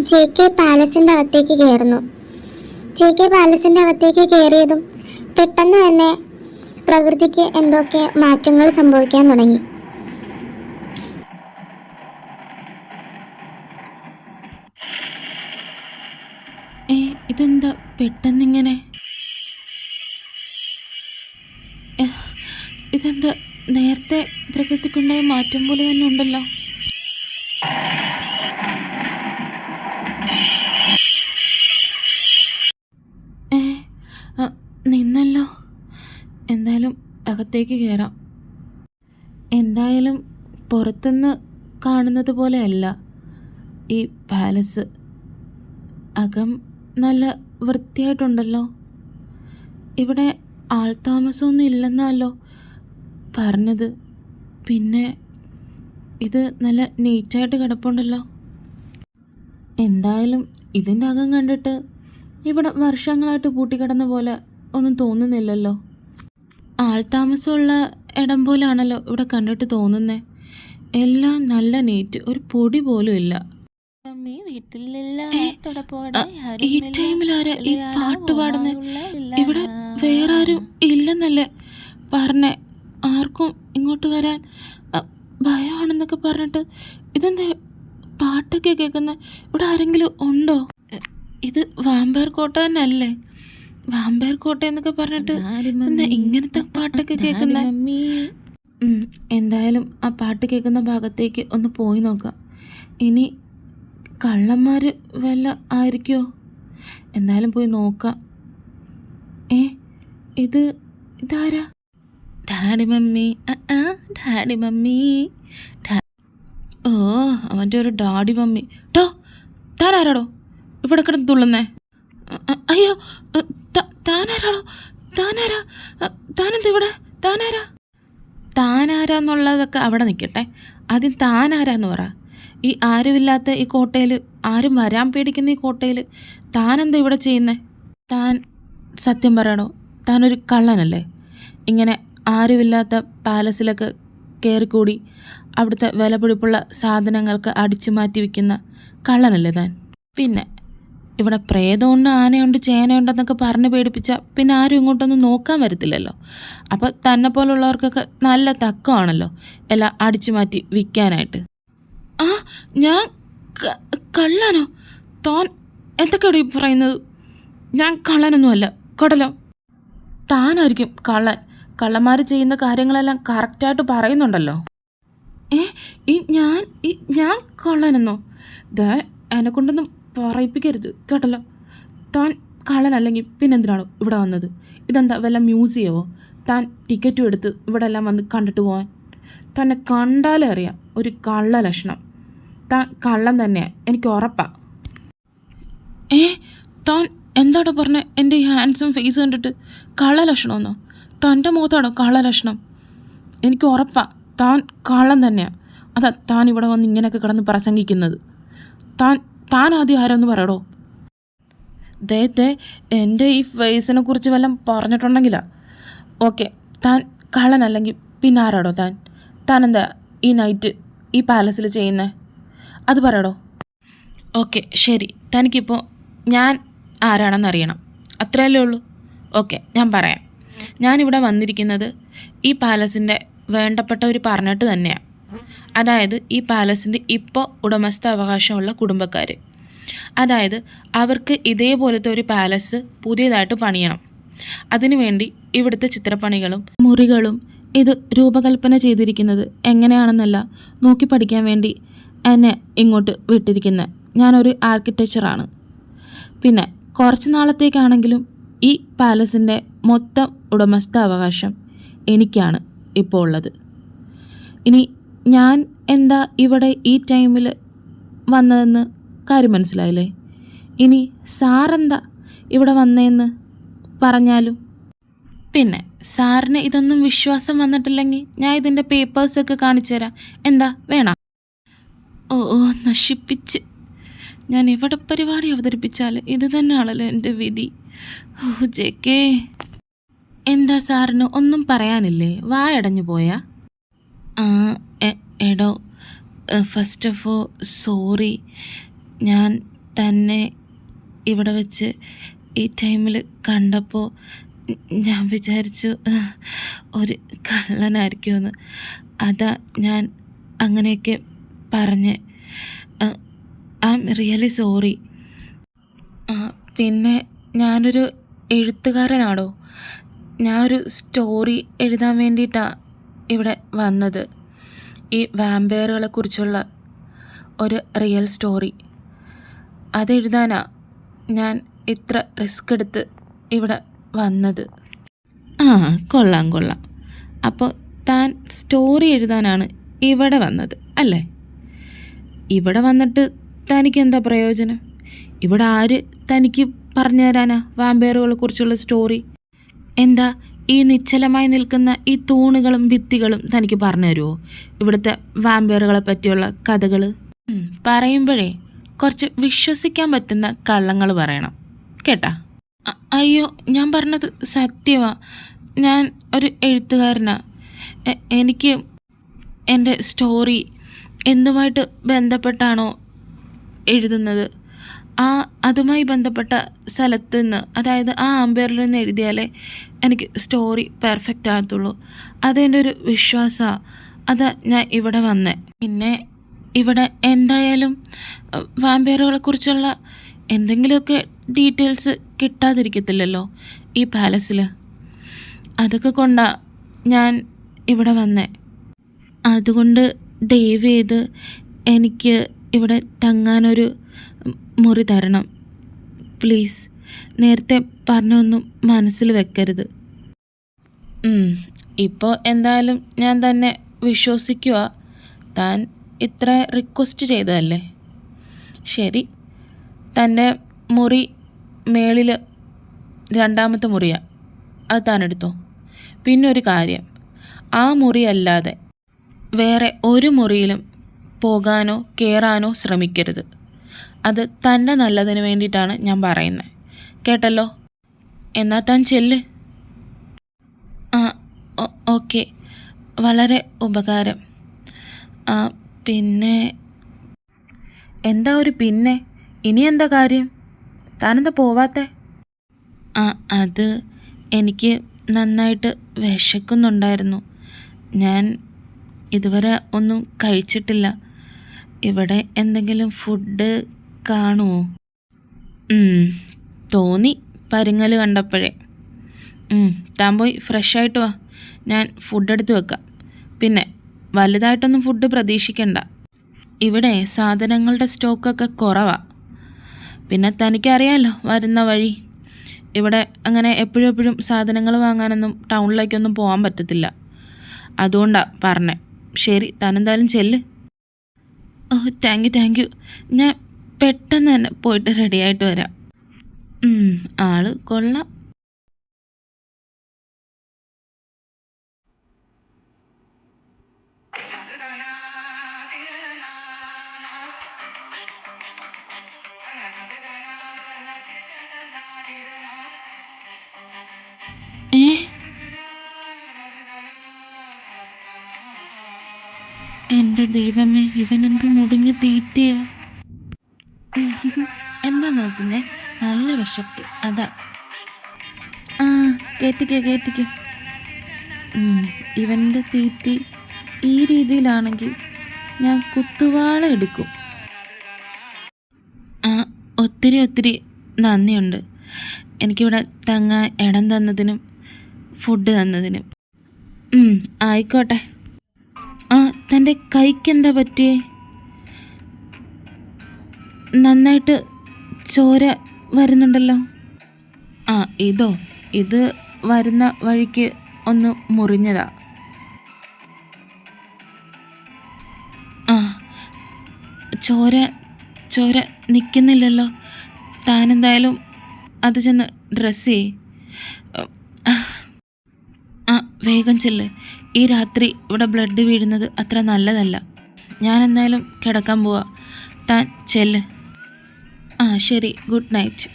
J K പാലസിന്റെ അകത്തേക്ക് കയറുന്നു. J K പാലസിന്റെ അകത്തേക്ക് കയറിയതും പെട്ടെന്ന് തന്നെ പ്രകൃതിക്ക് എന്തൊക്കെ മാറ്റങ്ങൾ സംഭവിക്കാൻ തുടങ്ങി. ഇതെന്താ പെട്ടെന്നിങ്ങനെ? ഇതെന്താ നേരത്തെ പ്രകൃതിക്കുണ്ടായ മാറ്റം പോലെ തന്നെ ഉണ്ടല്ലോ. നിന്നല്ലോ. എന്തായാലും അകത്തേക്ക് കയറാം. എന്തായാലും പുറത്തുനിന്ന് കാണുന്നത് പോലെയല്ല ഈ പാലസ്. അകം നല്ല വൃത്തിയായിട്ടുണ്ടല്ലോ. ഇവിടെ ആൾതാമസമൊന്നും ഇല്ലെന്നല്ലോ പറഞ്ഞത്. പിന്നെ ഇത് നല്ല നീറ്റായിട്ട് കിടപ്പുണ്ടല്ലോ. എന്തായാലും ഇതിൻ്റെ അകം കണ്ടിട്ട് ഇവിടെ വർഷങ്ങളായിട്ട് പൂട്ടിക്കിടന്ന പോലെ ഒന്നും തോന്നുന്നില്ലല്ലോ. ആൾതാമസമുള്ള ഇടം പോലാണല്ലോ ഇവിടെ കണ്ടിട്ട് തോന്നുന്നേ. എല്ലാം നല്ല നീറ്റ്, ഒരു പൊടി പോലും ഇല്ല. ഈ ടൈമിലാരാ ഈ പാട്ട് പാടുന്നേ? ഇവിടെ വേറെ ആരും ഇല്ലെന്നല്ലേ പറഞ്ഞേ. ആർക്കും ഇങ്ങോട്ട് വരാൻ ഭയമാണെന്നൊക്കെ പറഞ്ഞിട്ട് ഇതെന്താ പാട്ടൊക്കെ കേൾക്കുന്നത്? ഇവിടെ ആരെങ്കിലും ഉണ്ടോ? ഇത് വാമ്പയർ കോട്ട തന്നെ അല്ലേ? വാമ്പയർ കോട്ട എന്നൊക്കെ പറഞ്ഞിട്ട് എന്താ ഇങ്ങനത്തെ പാട്ടൊക്കെ കേൾക്കുന്നത്? എന്തായാലും ആ പാട്ട് കേൾക്കുന്ന ഭാഗത്തേക്ക് ഒന്ന് പോയി നോക്കാം. ഇനി കള്ളന്മാർ വല്ല ആയിരിക്കുമോ? എന്തായാലും പോയി നോക്കാം. ഇതാരാ? Daddy mummy, daddy mummy. ഓ, അവൻ്റെ ഒരു ഡാഡി മമ്മി. ടോ, താനാരാടോ ഇവിടെ കിടന്ന് തുള്ളുന്നേ? അയ്യോ, താനാരാടോ? താനാരാ? താനെന്താ ഇവിടെ? താനാരാന്നുള്ളതൊക്കെ അവിടെ നിൽക്കട്ടെ. ആദ്യം താനാരാന്ന് പറ. ഈ ആരുമില്ലാത്ത ഈ കോട്ടയിൽ, ആരും വരാൻ പേടിക്കുന്ന ഈ കോട്ടയിൽ താനെന്താ ഇവിടെ ചെയ്യുന്നേ? താൻ സത്യം പറയണോ? താനൊരു കള്ളനല്ലേ? ഇങ്ങനെ ആരുമില്ലാത്ത പാലസിലൊക്കെ കയറിക്കൂടി അവിടുത്തെ വിലപിടിപ്പുള്ള സാധനങ്ങൾക്ക് അടിച്ചു മാറ്റി വയ്ക്കുന്ന കള്ളനല്ലേ താൻ? പിന്നെ ഇവിടെ പ്രേതമുണ്ട്, ആനയുണ്ട്, ചേനയുണ്ടെന്നൊക്കെ പറഞ്ഞ് പേടിപ്പിച്ചാൽ പിന്നെ ആരും ഇങ്ങോട്ടൊന്നും നോക്കാൻ വരത്തില്ലല്ലോ. അപ്പോൾ തന്നെ പോലുള്ളവർക്കൊക്കെ നല്ല തക്കമാണല്ലോ എല്ലാം അടിച്ചു മാറ്റി വിൽക്കാനായിട്ട്. ഞാൻ കള്ളനോ? താൻ എന്തൊക്കെയാണ് ഈ പറയുന്നത്? ഞാൻ കള്ളനൊന്നുമല്ല, കൊടലോ. താനായിരിക്കും കള്ളൻ. കള്ളന്മാർ ചെയ്യുന്ന കാര്യങ്ങളെല്ലാം കറക്റ്റായിട്ട് പറയുന്നുണ്ടല്ലോ. ഞാൻ കള്ളനെന്നോ? എന്നെ കൊണ്ടൊന്നും പറയിപ്പിക്കരുത് കേട്ടല്ലോ. താൻ കള്ളനല്ലെങ്കിൽ പിന്നെന്തിനാണോ ഇവിടെ വന്നത്? ഇതെന്താ വല്ല മ്യൂസിയമോ? താൻ ടിക്കറ്റും എടുത്ത് ഇവിടെ എല്ലാം വന്ന് കണ്ടിട്ട് പോകാൻ? തന്നെ കണ്ടാലേ അറിയാം ഒരു കള്ള ലക്ഷണം. താൻ കള്ളൻ തന്നെയാണ്, എനിക്ക് ഉറപ്പാ. താൻ എന്താണോ പറഞ്ഞത്? എൻ്റെ ഈ ഹാൻഡ്സം ഫേസ് കണ്ടിട്ട് കള്ള ലക്ഷണമെന്നോ? തൻ്റെ മുഖത്താണോ കള്ള ലക്ഷണം? എനിക്ക് ഉറപ്പാ താൻ കള്ളൻ തന്നെയാണ്. അതാ താൻ ഇവിടെ വന്ന് ഇങ്ങനെയൊക്കെ കിടന്ന് പ്രസംഗിക്കുന്നത്. താൻ ആദ്യം ആരോന്ന് പറയടോ. എൻ്റെ ഈ ഫേസിനെ കുറിച്ച് വല്ലതും പറഞ്ഞിട്ടുണ്ടെങ്കിലാ ഓക്കെ. താൻ കള്ളനല്ലെങ്കിൽ പിന്നെ ആരാടോ താൻ? താനെന്താ ഈ നൈറ്റ് ഈ പാലസിൽ ചെയ്യുന്നത്? അത് പറയടോ. ഓക്കെ ശരി, തനിക്കിപ്പോൾ ഞാൻ ആരാണെന്നറിയണം, അത്രയല്ലേ ഉള്ളൂ? ഓക്കെ, ഞാൻ പറയാം. ഞാനിവിടെ വന്നിരിക്കുന്നത് ഈ പാലസിൻ്റെ വേണ്ടപ്പെട്ടവർ പറഞ്ഞിട്ട് തന്നെയാണ്. അതായത് ഈ പാലസിൻ്റെ ഇപ്പോൾ ഉടമസ്ഥാവകാശമുള്ള കുടുംബക്കാർ. അതായത് അവർക്ക് ഇതേപോലത്തെ ഒരു പാലസ് പുതിയതായിട്ട് പണിയണം. അതിനുവേണ്ടി ഇവിടുത്തെ ചിത്രപ്പണികളും മുറികളും ഇത് രൂപകൽപ്പന ചെയ്തിരിക്കുന്നത് എങ്ങനെയാണെന്നല്ല നോക്കി പഠിക്കാൻ വേണ്ടി എന്നെ ഇങ്ങോട്ട് വിട്ടിരിക്കുന്നത്. ഞാനൊരു ആർക്കിടെക്ചറാണ്. പിന്നെ കുറച്ച് നാളത്തേക്കാണെങ്കിലും ഈ പാലസിൻ്റെ മൊത്തം ഉടമസ്ഥാവകാശം എനിക്കാണ് ഇപ്പോൾ ഉള്ളത്. ഇനി ഞാൻ എന്താ ഇവിടെ ഈ ടൈമിൽ വന്നതെന്ന് കാര്യം മനസ്സിലായില്ലേ? ഇനി സാറെന്താ ഇവിടെ വന്നതെന്ന് പറഞ്ഞാലും. പിന്നെ സാറിന് ഇതൊന്നും വിശ്വാസം വന്നിട്ടില്ലെങ്കിൽ ഞാൻ ഇതിൻ്റെ പേപ്പേഴ്സൊക്കെ കാണിച്ചു തരാം. എന്താ വേണം? ഓ നശിപ്പിച്ച്. ഞാൻ എവിടെ പരിപാടി അവതരിപ്പിച്ചാൽ ഇത് തന്നെയാണല്ലോ എൻ്റെ വിധി. ഓ ജെക്കേ, എന്താ സാറിന് ഒന്നും പറയാനില്ലേ? വായടഞ്ഞു പോയാ? എടോ, ഫസ്റ്റ് ഓഫ് ഓൾ സോറി. ഞാൻ തന്നെ ഇവിടെ വെച്ച് ഈ ടൈമിൽ കണ്ടപ്പോൾ ഞാൻ വിചാരിച്ചു ഒരു കള്ളനായിരിക്കുമെന്ന്. അതാ ഞാൻ അങ്ങനെയൊക്കെ പറഞ്ഞ്. I am really sorry. പിന്നെ ഞാനൊരു എഴുത്തുകാരനാണോ? ഞാൻ ഒരു സ്റ്റോറി എഴുതാൻ വേണ്ടിയിട്ടാണ് ഇവിടെ വന്നത്. ഈ വാമ്പയറുകളെ കുറിച്ചുള്ള ഒരു റിയൽ സ്റ്റോറി അതെഴുതാനാണ് ഞാൻ ഇത്ര റിസ്ക് എടുത്ത് ഇവിടെ വന്നത്. കൊള്ളാം. അപ്പോൾ താൻ സ്റ്റോറി എഴുതാനാണ് ഇവിടെ വന്നത് അല്ലേ? ഇവിടെ വന്നിട്ട് തനിക്ക് എന്താ പ്രയോജനം? ഇവിടെ ആര് തനിക്ക് പറഞ്ഞു തരാനാ വാമ്പയറുകളെ കുറിച്ചുള്ള സ്റ്റോറി? എന്താ ഈ നിശ്ചലമായി നിൽക്കുന്ന ഈ തൂണുകളും ഭിത്തികളും തനിക്ക് പറഞ്ഞു തരുമോ ഇവിടുത്തെ വാമ്പയറുകളെ പറ്റിയുള്ള കഥകൾ? പറയുമ്പോഴേ കുറച്ച് വിശ്വസിക്കാൻ പറ്റുന്ന കള്ളങ്ങൾ പറയണം കേട്ടാ. അയ്യോ, ഞാൻ പറഞ്ഞത് സത്യമാ. ഞാൻ ഒരു എഴുത്തുകാരനാ. എനിക്ക് എൻ്റെ സ്റ്റോറി എന്തുമായിട്ട് ബന്ധപ്പെട്ടാണോ എഴുതുന്നത് അതുമായി ബന്ധപ്പെട്ട സ്ഥലത്ത് നിന്ന്, അതായത് ആ ആമ്പയറിൽ നിന്ന് എഴുതിയാലേ എനിക്ക് സ്റ്റോറി പെർഫെക്റ്റ് ആകത്തുള്ളൂ. അതെൻ്റെ ഒരു വിശ്വാസമാണ്. അതാ ഞാൻ ഇവിടെ വന്നേ. പിന്നെ ഇവിടെ എന്തായാലും വാമ്പയറുകളെക്കുറിച്ചുള്ള എന്തെങ്കിലുമൊക്കെ ഡീറ്റെയിൽസ് കിട്ടാതിരിക്കത്തില്ലല്ലോ ഈ പാലസിൽ. അതൊക്കെ കൊണ്ടാണ് ഞാൻ ഇവിടെ വന്നേ. അതുകൊണ്ട് ദയവ് ചെയ്ത് എനിക്ക് ഇവിടെ തങ്ങാനൊരു മുറി തരണം പ്ലീസ്. നേരത്തെ പറഞ്ഞൊന്നും മനസ്സിൽ വെക്കരുത്. ഇപ്പോൾ എന്തായാലും ഞാൻ തന്നെ വിശ്വസിക്കുക. താൻ ഇത്ര റിക്വസ്റ്റ് ചെയ്തതല്ലേ, ശരി. തൻ്റെ മുറി മേളിൽ 2ാമത്തെ മുറിയാണ്, അത് താൻ എടുത്തോ. പിന്നെ ഒരു കാര്യം, ആ മുറി അല്ലാതെ വേറെ ഒരു മുറിയിലും പോകാനോ കയറാനോ ശ്രമിക്കരുത്. അത് തൻ്റെ നല്ലതിന് വേണ്ടിയിട്ടാണ് ഞാൻ പറയുന്നത്, കേട്ടല്ലോ? എന്നാൽ താൻ ചെല്ല്. ഓക്കെ, വളരെ ഉപകാരം. പിന്നെ എന്താ ഒരു പിന്നെ? ഇനി എന്താ കാര്യം? താനെന്താ പോവാത്തെ? അത് എനിക്ക് നന്നായിട്ട് വിശക്കുന്നുണ്ടായിരുന്നു. ഞാൻ ഇതുവരെ ഒന്നും കഴിച്ചിട്ടില്ല. ഇവിടെ എന്തെങ്കിലും ഫുഡ് കാണുമോ? തോന്നി പരുങ്ങൽ കണ്ടപ്പോഴേ. താൻ പോയി ഫ്രഷായിട്ട് വാ, ഞാൻ ഫുഡ് എടുത്ത് വെക്കാം. പിന്നെ വലുതായിട്ടൊന്നും ഫുഡ് പ്രതീക്ഷിക്കണ്ട. ഇവിടെ സാധനങ്ങളുടെ സ്റ്റോക്കൊക്കെ കുറവാണ്. പിന്നെ തനിക്കറിയാമല്ലോ വരുന്ന വഴി. ഇവിടെ അങ്ങനെ എപ്പോഴും സാധനങ്ങൾ വാങ്ങാനൊന്നും ടൗണിലേക്കൊന്നും പോകാൻ പറ്റത്തില്ല. അതുകൊണ്ടാണ് പറഞ്ഞേ. ശരി, താനെന്തായാലും ചെല്ല്. Thank you. ഞാൻ പെട്ടെന്ന് തന്നെ പോയിട്ട് റെഡിയായിട്ട് വരാം. ആള് കൊള്ളാം. എൻ്റെ ദൈവമേ, ഇവനെന്ത് മുടിഞ്ഞ് തീറ്റയാ. എന്താ നോക്കുന്നേ? നല്ല വിശപ്പ്, അതാ. കേറ്റിക്കോ. ഇവൻ്റെ തീറ്റി ഈ രീതിയിലാണെങ്കിൽ ഞാൻ കുത്തുവാള എടുക്കും. ഒത്തിരി നന്ദിയുണ്ട് എനിക്കിവിടെ തങ്ങാൻ ഇടം തന്നതിനും ഫുഡ് തന്നതിനും. ആയിക്കോട്ടെ. തൻ്റെ കൈക്കെന്താ പറ്റിയേ? നന്നായിട്ട് ചോര വരുന്നുണ്ടല്ലോ. ഇത് വരുന്ന വഴിക്ക് ഒന്ന് മുറിഞ്ഞതാ. ചോര നിൽക്കുന്നില്ലല്ലോ. താനെന്തായാലും അത് ചെന്ന് ഡ്രസ്സ് ചെയ്യ്. വേഗം ചെല്ല്. ഈ രാത്രി ഇവിടെ ബ്ലഡ് വീഴുന്നത് അത്ര നല്ലതല്ല. ഞാൻ എന്തായാലും കിടക്കാൻ പോവാ. താൻ ചെല്ല്. ശരി, ഗുഡ് നൈറ്റ്.